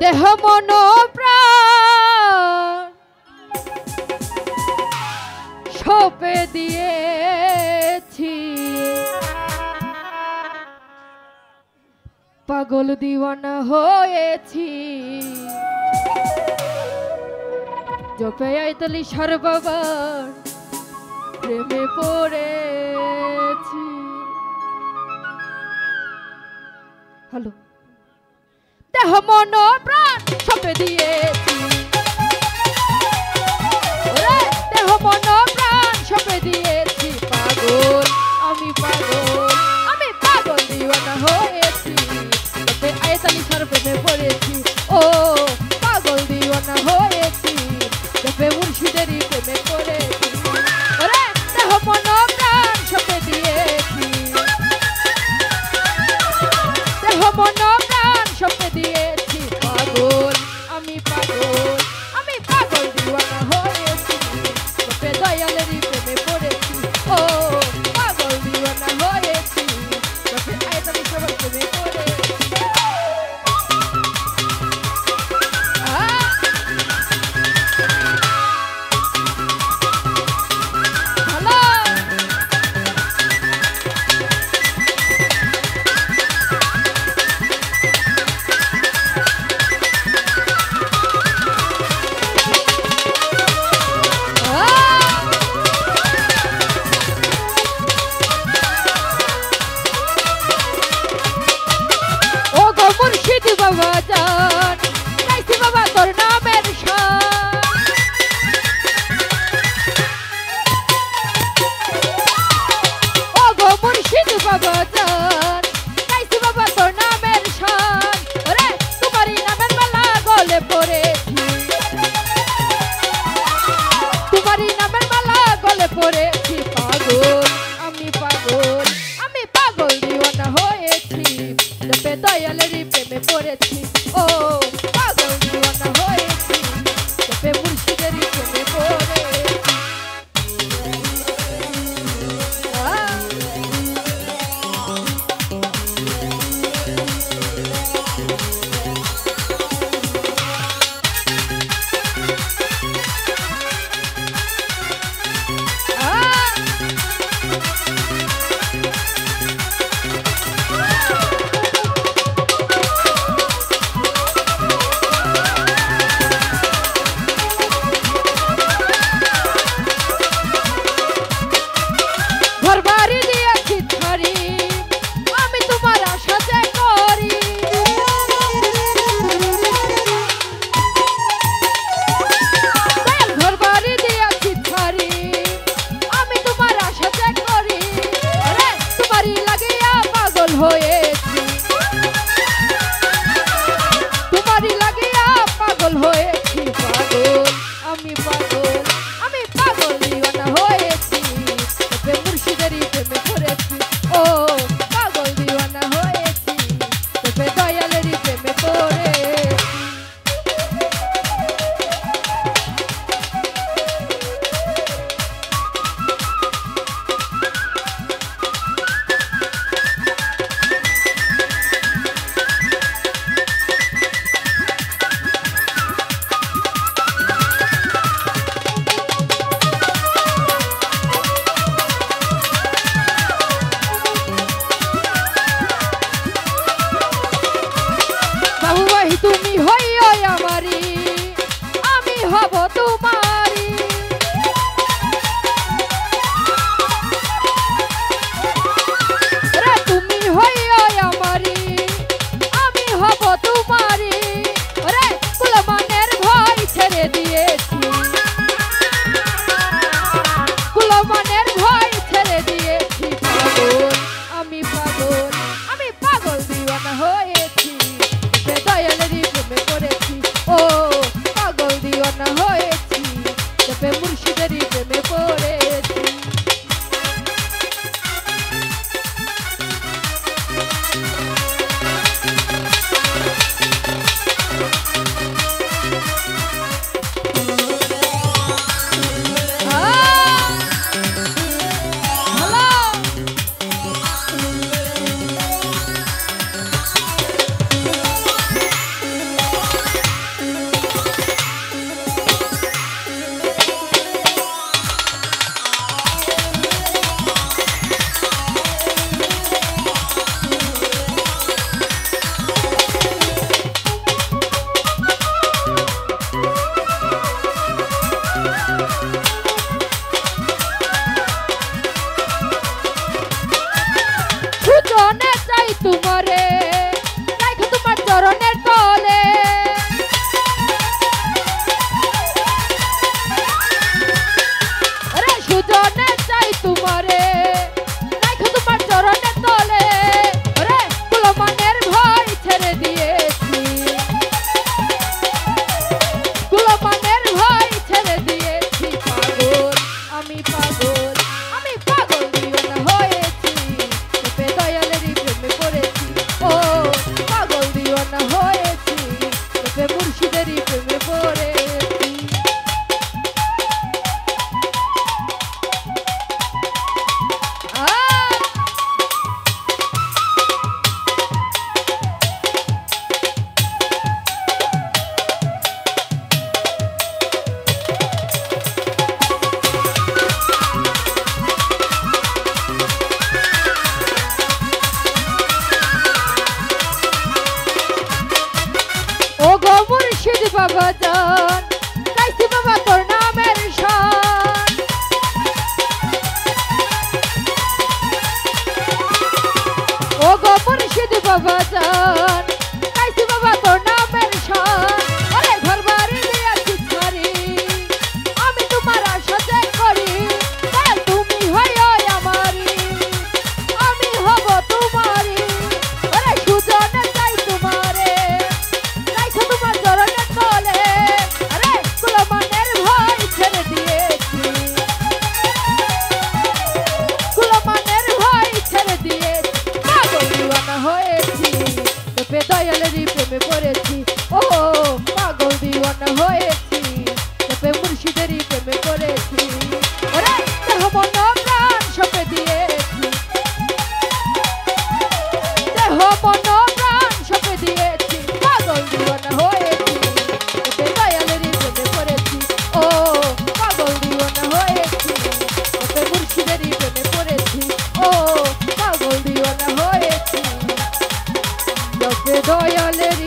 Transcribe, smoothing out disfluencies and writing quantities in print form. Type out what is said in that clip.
দেহ মন প্রাণ সঁপে দিয়েছি, পাগল দিওয়ানা হয়েছি। জপে আইতলি সর্ববার প্রেমে পড়েছি। হ্যালো, দেহ মন প্রাণ সঁপে দিয়েছি, দেহ মন প্রাণ সঁপে দিয়েছি। পাগল আমি পাগল দিওয়ানা হয়েছি। জপে আইতলি সর্বপ্রেমে পড়েছি, ও পাগল দিওয়ানা হয়েছি। জপে মুর্শিদেরই প্রেমে পড়েছি, ওরে দেহ মন প্রাণ সঁপে দিয়েছি, দেহ মন প্রাণ সঁপে দিয়েছি। পাগল আমি পাগল দিওয়ানা হয়েছি। জপে দয়ালেরই প্রেমে পড়েছি, ও পাগল দিওয়ানা হয়েছি। জপে আইতলি সর্বপ্রেমে পড়েছি। বাবা জান গাইছি বাবা তোর নামের শান, ও গো মুর্শিদ বাবা জান গাইছি বাবা তোর নামের শান। ওরে তোমারই নামের মালা গলে পড়েছি, তোমারই নামের মালা গলে পড়েছি। পাগল আমি পাগল দিওয়ানা হয়েছি। জপে দয়ালেরই প্রেমে পড়েছি, ও পাগল দিওয়ানা হয়েছি। জপে মুর্শিদেরই প্রেমে পড়েছি। তোমারই লাগিয়া পাগল হয়েছি। পাগল আমি পাগল দিওয়ানা হয়েছি। জপে মুর্শিদেরই প্রেমে পড়েছি, ও পাগল দিওয়ানা হয়েছি। জপে দয়ালেরই প্রেমে পড়েছি। সুজনে চাই তোমারে রাখো তোমার চরণের তলে রে সুজনে চাই তোমারে রাখো তোমার চরণের তলে রে কুলমানের ভয় ছেড়ে দিয়েছি কুলমানের ভয় ছেড়ে দিয়েছি পাগল আমি পাগল দিওয়ানা হয়েছি তোপে দয়ালেরই প্রেমে পড়েছি ও পাগল দিওয়ানা হয়েছি তোপে মুর্শিদেরই প্রেমে পড়েছি মুর্শিদ বাবা জান গাইছি বাবা তোর নামের শান ও গো মুর্শিদ বাবা জান গাইছি বাবা তোর নামের শান আরে ঘর বাড়ি দিয়েছি ছাড়ি আমি তোমার আশা যে করি দয়াল তুমি হইও আমারি আমি হব তোমারি আরে সুজনে চাই তোমারে তোমার চরণের তলে আরে কুলমানের ভয় ছেড়ে দিয়েছি কুলমানের ভয় ছেড়ে দিয়েছি পাগল দিওয়ানা হয়েছি তোপে দয়ালেরই প্রেমে পড়েছি ও পাগল দিওয়ানা হয়েছি তোপে মুর্শিদেরই প্রেমে পড়েছি ওরে দেহ মন প্রাণ সঁপে দিয়েছি দেহ মন প্রাণ সঁপে দিয়েছি পাগল দিওয়ানা হয়েছি তোপে দয়ালেরই প্রেমে পড়েছি ও পাগল দিওয়ানা হয়েছি তোপে মুর্শিদেরই প্রেমে পড়েছি ও পাগল দিওয়ানা হয়েছি তোপে দয়ালেরই